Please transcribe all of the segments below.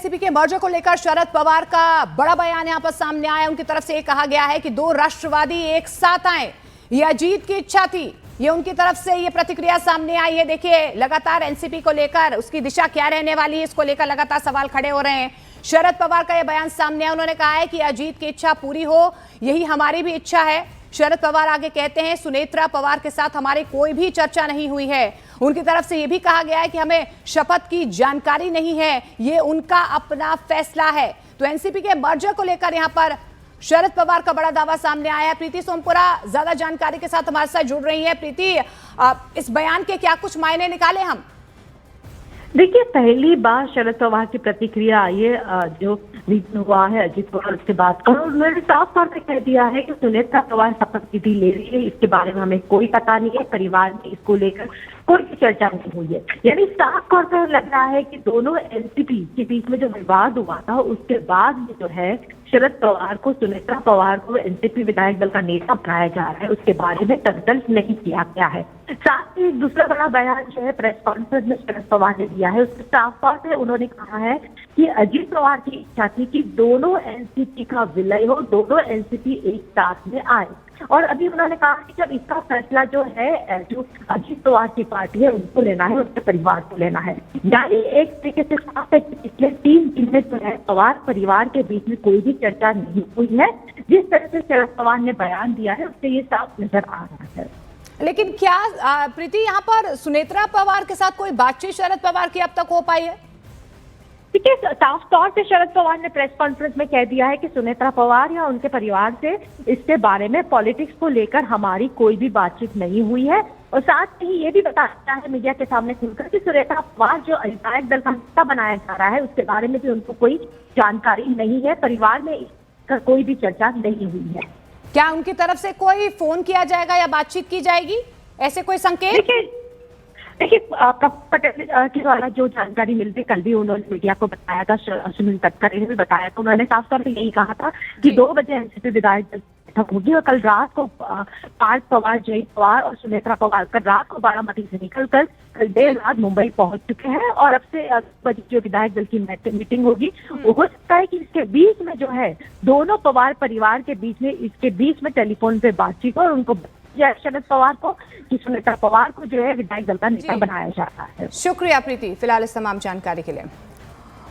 NCP के merger को लेकर शरद पवार का बड़ा बयान यहां पर सामने आया। उनकी तरफ से कहा गया है कि दो राष्ट्रवादी एक साथ आए, यह अजीत की इच्छा थी। ये उनकी तरफ से ये प्रतिक्रिया सामने आई है। देखिए, लगातार एनसीपी को लेकर उसकी दिशा क्या रहने वाली है, इसको लेकर लगातार सवाल खड़े हो रहे हैं। शरद पवार का यह बयान सामने आया। उन्होंने कहा है कि अजीत की इच्छा पूरी हो, यही हमारी भी इच्छा है। शरद पवार आगे कहते हैं, सुनेत्रा पवार के साथ हमारी कोई भी चर्चा नहीं हुई है। उनकी तरफ से यह भी कहा गया है कि हमें शपथ की जानकारी नहीं है, ये उनका अपना फैसला है। तो एनसीपी के मर्जर को लेकर यहां पर शरद पवार का बड़ा दावा सामने आया है। प्रीति सोमपुरा ज्यादा जानकारी के साथ हमारे साथ जुड़ रही है। प्रीति, इस बयान के क्या कुछ मायने निकाले हम? देखिए, पहली बार शरद पवार की प्रतिक्रिया आई है जो मीटिंग हुआ है अजीत पवार उसके बाद, और उन्होंने साफ तौर पे कह दिया है कि सुनेत्रा पवार शपथ विधि ले रही है, इसके बारे में हमें कोई पता नहीं है, परिवार में इसको लेकर कोई भी चर्चा नहीं हुई है। यानी साफ तौर पर लग रहा है कि दोनों एनसीपी के बीच में जो विवाद हुआ था उसके बाद में जो है शरद पवार को, सुनेत्रा पवार को एनसीपी विधायक दल का नेता बनाया जा रहा है, उसके बारे में तर्क नहीं किया गया है। साथ ही दूसरा बड़ा बयान जो है प्रेस कॉन्फ्रेंस में शरद पवार ने दिया है, उसके साफ तौर पर उन्होंने कहा है कि अजीत पवार की इच्छा थी कि दोनों एनसीपी का विलय हो, दोनों एनसीपी एक साथ में आए। और अभी उन्होंने कहा कि जब इसका फैसला जो है जो अजीत पवार की पार्टी है उनको लेना है, उनके परिवार को लेना है। यानी एक तरीके से साफ है कि पिछले 3 दिन में जो है पवार परिवार के बीच में कोई भी चर्चा नहीं हुई है। जिस तरह से शरद पवार ने बयान दिया है उससे ये साफ नजर आ रहा है। लेकिन क्या प्रीति, यहाँ पर सुनेत्रा पवार के साथ कोई बातचीत शरद पवार की अब तक हो पाई है? देखिए, साफ तौर से शरद पवार ने प्रेस कॉन्फ्रेंस में कह दिया है कि सुनेत्रा पवार या उनके परिवार से इसके बारे में पॉलिटिक्स को लेकर हमारी कोई भी बातचीत नहीं हुई है। और साथ ही ये भी बताया है मीडिया के सामने खुलकर कि सुनेत्रा पवार जो विधायक दल का नेता बनाया जा रहा है उसके बारे में भी उनको कोई जानकारी नहीं है, परिवार में इसका कोई भी चर्चा नहीं हुई है। क्या उनकी तरफ से कोई फोन किया जाएगा या बातचीत की जाएगी, ऐसे कोई संकेत? देखिए, पटेल के द्वारा जो जानकारी मिलती, कल भी उन्होंने मीडिया को बताया था, सुनील तटकरे ने भी बताया था, उन्होंने साफ तौर पर यही कहा था कि 2 बजे एनसीपी विधायक दल बैठक होगी। और कल रात को पार्थ पवार, जय पवार और सुनेत्रा पवार कल रात को बारामती से निकलकर कल देर रात मुंबई पहुंच चुके हैं। और अब से बजे जो विधायक दल की मीटिंग होगी, वो हो सकता है कि इसके बीच में जो है दोनों पवार परिवार के बीच में, इसके बीच में टेलीफोन पे बातचीत और उनको शरद पवार को कि सुनेत्रा पवार को जो है विधायक दल का नेता बनाया जा रहा है। शुक्रिया प्रीति, फिलहाल इस तमाम जानकारी के लिए।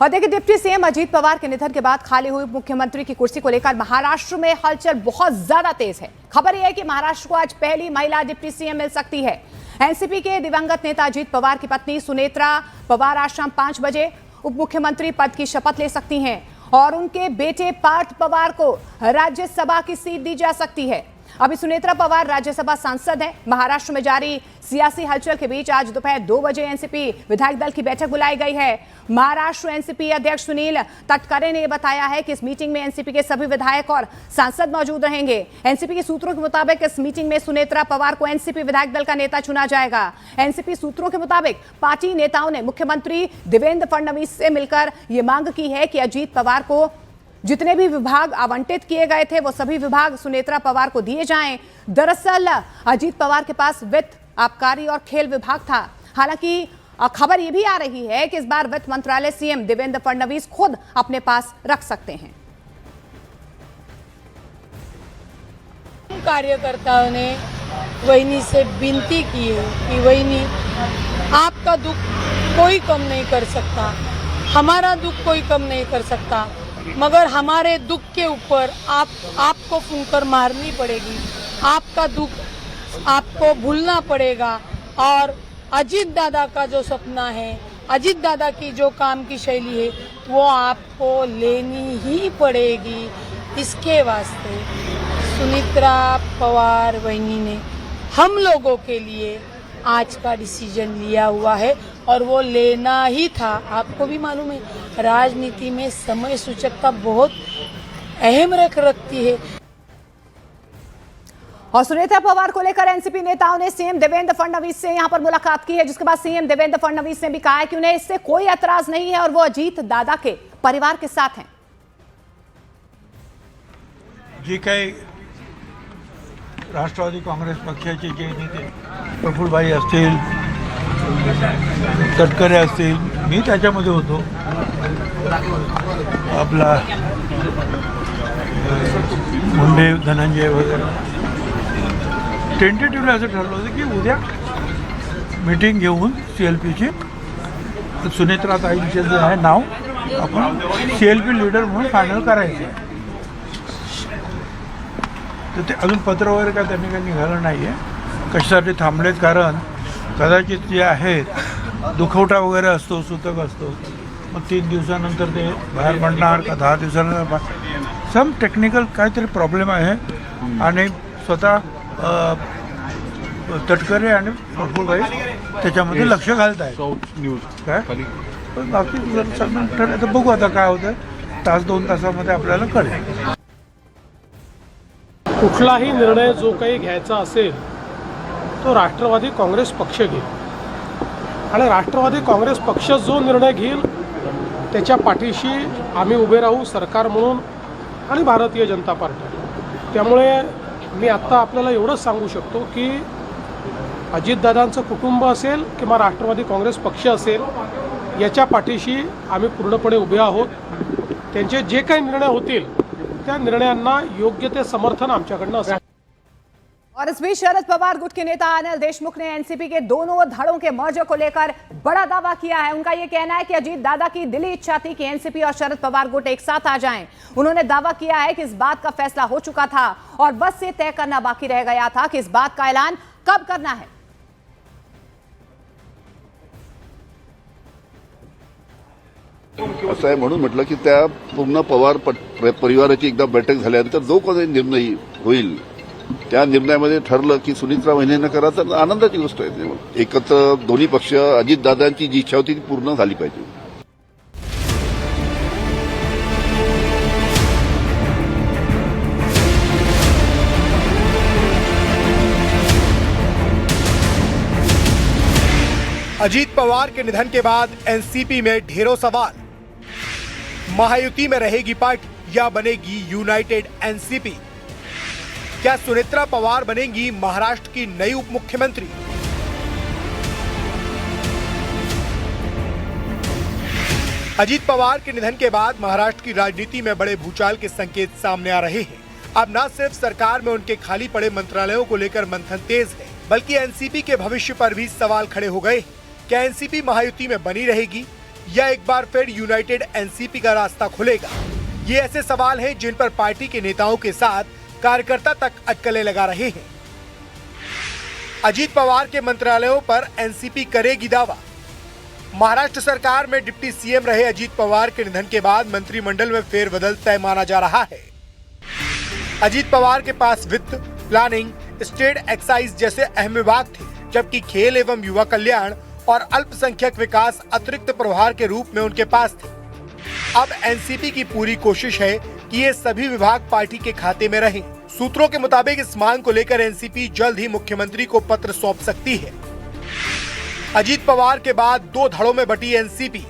और देखिए, डिप्टी सीएम अजीत पवार के निधन के बाद खाली हुई मुख्यमंत्री की कुर्सी को लेकर महाराष्ट्र में हलचल बहुत ज्यादा तेज है। खबर यह है कि महाराष्ट्र को आज पहली महिला डिप्टी सीएम मिल सकती है। एनसीपी के दिवंगत नेता अजीत पवार की पत्नी सुनेत्रा पवार आज शाम 5 बजे उप मुख्यमंत्री पद की शपथ ले सकती हैं और उनके बेटे पार्थ पवार को राज्यसभा की सीट दी जा सकती है। अभी सुनेत्रा पवार राज्यसभा सांसद हैं। महाराष्ट्र में जारी सियासी हलचल के बीच आज दोपहर 2 बजे एनसीपी विधायक दल की बैठक बुलाई गई है। महाराष्ट्र एनसीपी अध्यक्ष सुनील तटकरे ने बताया है कि इस मीटिंग में एनसीपी के सभी विधायक और सांसद मौजूद रहेंगे। एनसीपी के सूत्रों के मुताबिक इस मीटिंग में सुनेत्रा पवार को एनसीपी विधायक दल का नेता चुना जाएगा। एनसीपी सूत्रों के मुताबिक पार्टी नेताओं ने मुख्यमंत्री देवेंद्र फडणवीस से मिलकर ये मांग की है कि अजीत पवार को जितने भी विभाग आवंटित किए गए थे वो सभी विभाग सुनेत्रा पवार को दिए जाएं। दरअसल अजीत पवार के पास वित्त, आबकारी और खेल विभाग था। हालांकि खबर ये भी आ रही है कि इस बार वित्त मंत्रालय सीएम देवेंद्र फडणवीस खुद अपने पास रख सकते हैं। कार्यकर्ताओं ने वहिनी से विनती की है कि वहिनी, आपका दुख कोई कम नहीं कर सकता, हमारा दुख कोई कम नहीं कर सकता, मगर हमारे दुख के ऊपर आपको फुंकर मारनी पड़ेगी, आपका दुख आपको भूलना पड़ेगा। और अजीत दादा का जो सपना है, अजीत दादा की जो काम की शैली है, वो आपको लेनी ही पड़ेगी। इसके वास्ते सुनेत्रा पवार वहिनी ने हम लोगों के लिए आज का डिसीजन लिया हुआ है और वो लेना ही था। आपको भी मालूम है, राजनीति में समय सूचकता बहुत अहम रखती है। और सुनेत्रा पवार को लेकर एनसीपी नेताओं ने सीएम देवेंद्र फडणवीस से यहां पर मुलाकात की है, जिसके बाद सीएम देवेंद्र फडणवीस ने भी कहा है कि उन्हें इससे कोई एतराज नहीं है और वो अजीत दादा के परिवार के साथ हैं। जी काही राष्ट्रवादी काँग्रेस पक्षाचे जे नेते प्रफुल्लभाई असतील, तटकरे असतील, मी त्याच्यामध्ये होतो. आपला मुंडे धनंजय वगैरे टेंटेटिव्हली असं ठरलं होतं की उद्या मीटिंग घेऊन CLPची सुनेत्राताईंचे जे आहे नाव आपण CLP लीडर म्हणून फायनल करायचं. तर ते अजून पत्र वगैरे काय त्यांनी काही निघालं नाही आहे. कशासाठी थांबलेत, कारण कदाचित जे आहेत दुखवटा वगैरे असतो, सूतक असतो, मग 3 दिवसानंतर ते बाहेर पडणार का 10 दिवसानंतर सम टेक्निकल काहीतरी प्रॉब्लेम आहे. आणि स्वतः तटकरे आणि प्रफुल्लभाई त्याच्यामध्ये लक्ष घालत आहे. काय पण बाकी सगळं ठरलं तर बघू आता काय होतं. 1-2 तासामध्ये आपल्याला कळेल. कुठलाही निर्णय जो काही घ्यायचा असेल तो राष्ट्रवादी काँग्रेस पक्ष घेईल आणि राष्ट्रवादी काँग्रेस पक्ष जो निर्णय घेईल त्याच्या पाठीशी आम्ही उभे राहू, सरकार म्हणून आणि भारतीय जनता पार्टी. त्यामुळे मी आत्ता आपल्याला एवढंच सांगू शकतो की अजितदादांचं कुटुंब असेल किंवा राष्ट्रवादी काँग्रेस पक्ष असेल, याच्या पाठीशी आम्ही पूर्णपणे उभे आहोत. त्यांचे जे काही निर्णय होतील त्या निर्णयांना योग्य ते समर्थन आमच्याकडनं असेल. और इस बीच शरद पवार गुट के नेता अनिल देशमुख ने एनसीपी के दोनों धड़ों के मर्जर को लेकर बड़ा दावा किया है. उनका यह कहना है कि अजीत दादा की दिली इच्छा थी कि एनसीपी और शरद पवार गुट एक साथ आ जाएं. उन्होंने दावा किया है कि इस बात का फैसला हो चुका था और बस से तय करना बाकी रह गया था कि इस बात का ऐलान कब करना है. असं आहे म्हणून म्हटलं की त्या पूर्ण पवार परिवाराची एकदा बैठक झाल्यानंतर जो कोणी निर्णय होईल त्या निर्णयामध्ये ठरलं की सुनेत्रा वहिनींना करायचं, तर आनंदाची गोष्ट आहे. एकत्र दोन्ही पक्ष अजितदादांची जी इच्छा होती ती पूर्ण झाली पाहिजे. अजीत पवार के निधन के बाद एनसीपी में ढेरों सवाल. महायुति में रहेगी पार्टी या बनेगी यूनाइटेड एनसीपी? क्या सुनेत्रा पवार बनेंगी महाराष्ट्र की नई उप मुख्यमंत्री? अजीत पवार के निधन के बाद महाराष्ट्र की राजनीति में बड़े भूचाल के संकेत सामने आ रहे हैं. अब न सिर्फ सरकार में उनके खाली पड़े मंत्रालयों को लेकर मंथन तेज है, बल्कि एनसीपी के भविष्य पर भी सवाल खड़े हो गए. क्या एनसीपी महायुति में बनी रहेगी या एक बार फिर यूनाइटेड एनसीपी का रास्ता खुलेगा? ये ऐसे सवाल हैं जिन पर पार्टी के नेताओं के साथ कार्यकर्ता तक अटकलें लगा रहे हैं. अजीत पवार के मंत्रालयों पर एनसीपी करेगी दावा. महाराष्ट्र सरकार में डिप्टी सीएम रहे अजीत पवार के निधन के बाद मंत्रिमंडल में फेरबदल तय माना जा रहा है. अजीत पवार के पास वित्त, प्लानिंग, स्टेट एक्साइज जैसे अहम विभाग थे, जबकि खेल एवं युवा कल्याण और अल्पसंख्यक विकास अतिरिक्त प्रभार के रूप में उनके पास थे. अब एनसीपी की पूरी कोशिश है कि ये सभी विभाग पार्टी के खाते में रहें. सूत्रों के मुताबिक इस मांग को लेकर एनसीपी जल्द ही मुख्यमंत्री को पत्र सौंप सकती है. अजीत पवार के बाद 2 धड़ों में बटी एनसीपी.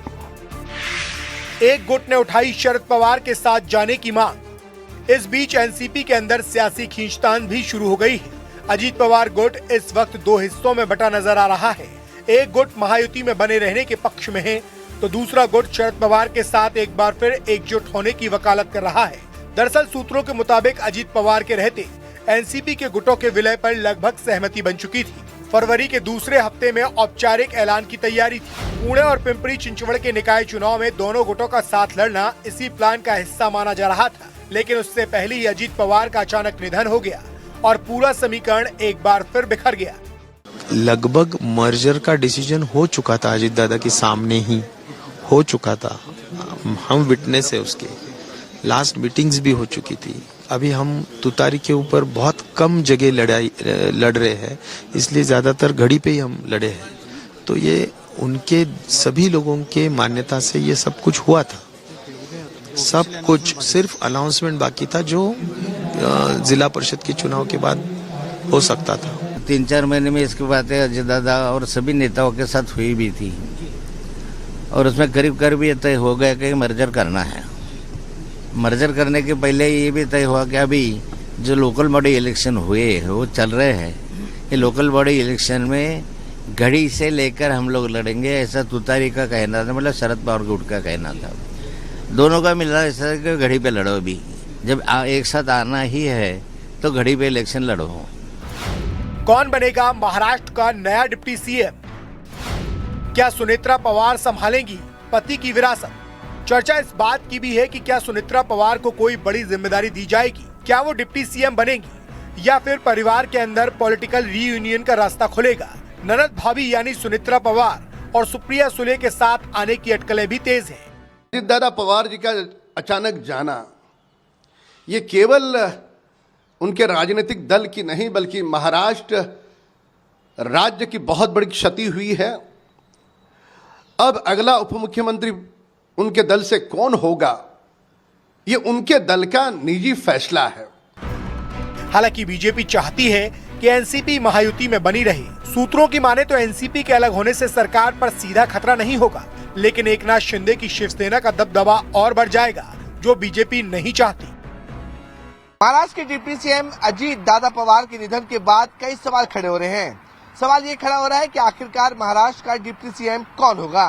एक गुट ने उठाई शरद पवार के साथ जाने की मांग. इस बीच एनसीपी के अंदर सियासी खींचतान भी शुरू हो गई है. अजीत पवार गुट इस वक्त 2 हिस्सों में बटा नजर आ रहा है. एक गुट महायुति में बने रहने के पक्ष में है, तो दूसरा गुट शरद पवार के साथ एक बार फिर एकजुट होने की वकालत कर रहा है. दरअसल सूत्रों के मुताबिक अजीत पवार के रहते एनसीपी के गुटों के विलय पर लगभग सहमति बन चुकी थी. फरवरी के दूसरे हफ्ते में औपचारिक ऐलान की तैयारी थी. पुणे और पिंपरी चिंचवड़ के निकाय चुनाव में दोनों गुटों का साथ लड़ना इसी प्लान का हिस्सा माना जा रहा था, लेकिन उससे पहले ही अजीत पवार का अचानक निधन हो गया और पूरा समीकरण एक बार फिर बिखर गया. लगभग मर्जर का डिसीजन हो चुका था, अजीत दादा के सामने ही हो चुका था. हम विटनेस है उसके. लास्ट मीटिंग्स भी हो चुकी थी. अभी हम तुतारी के ऊपर बहुत कम जगह लड़ रहे हैं, इसलिए ज़्यादातर घड़ी पे ही हम लड़े हैं. तो ये उनके सभी लोगों के मान्यता से ये सब कुछ हुआ था. सब कुछ सिर्फ अनाउंसमेंट बाकी था जो जिला परिषद के चुनाव के बाद हो सकता था. 3-4 महीने में इसकी बातें अजय दादा और सभी नेताओं के साथ हुई भी थी और उसमें करीब करीब ये तय हो गया कि मर्जर करना है. मर्जर करने के पहले ये भी तय हुआ कि अभी जो लोकल बॉडी इलेक्शन हुए वो चल रहे हैं, ये लोकल बॉडी इलेक्शन में घड़ी से लेकर हम लोग लड़ेंगे, ऐसा तुतारी का कहना था, मतलब शरद पवार गुट का कहना था। दोनों का मिलना ऐसा कि घड़ी पे लड़ो। भी जब एक साथ आना ही है तो घड़ी पे इलेक्शन लड़ो। कौन बनेगा महाराष्ट्र का नया डिप्टी सीएम? क्या सुनेत्रा पवार संभालेंगी पति की विरासत? चर्चा इस बात की भी है कि क्या सुनेत्रा पवार को कोई बड़ी जिम्मेदारी दी जाएगी? क्या वो डिप्टी सीएम बनेंगी या फिर परिवार के अंदर पॉलिटिकल रीयूनियन का रास्ता खुलेगा? ननद भाभी यानी सुनेत्रा पवार और सुप्रिया सुले के साथ आने की अटकलें भी तेज हैं। अजीत दादा पवार जी का अचानक जाना ये केवल उनके राजनीतिक दल की नहीं बल्कि महाराष्ट्र राज्य की बहुत बड़ी क्षति हुई है। अब अगला उप मुख्यमंत्री उनके दल से कौन होगा ये उनके दल का निजी फैसला है। हालांकि बीजेपी चाहती है कि एनसीपी महायुति में बनी रहे। सूत्रों की माने तो एनसीपी के अलग होने से सरकार पर सीधा खतरा नहीं होगा, लेकिन एकनाथ शिंदे की शिवसेना का दबदबा और बढ़ जाएगा, जो बीजेपी नहीं चाहती। महाराष्ट्र के डिप्टी सीएम अजीत दादा पवार के निधन के बाद कई सवाल खड़े हो रहे हैं। सवाल ये खड़ा हो रहा है कि आखिरकार महाराष्ट्र का डिप्टी सीएम कौन होगा।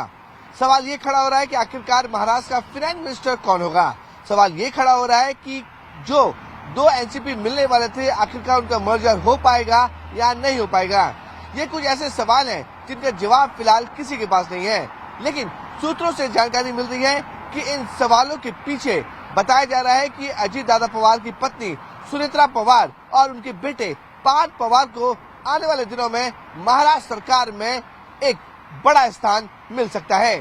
सवाल ये खड़ा हो रहा है कि आखिरकार महाराष्ट्र का फाइनेंस मिनिस्टर कौन होगा। सवाल ये खड़ा हो रहा है कि जो दो एनसीपी मिलने वाले थे आखिरकार उनका मर्जर हो पाएगा या नहीं हो पाएगा। ये कुछ ऐसे सवाल हैं जिनका जवाब फिलहाल किसी के पास नहीं है, लेकिन सूत्रों से जानकारी मिल रही है कि इन सवालों के पीछे बताया जा रहा है कि अजीत दादा पवार की पत्नी सुनेत्रा पवार और उनके बेटे पार्थ पवार को आने वाले दिनों में महाराष्ट्र सरकार में एक बड़ा स्थान मिल सकता है।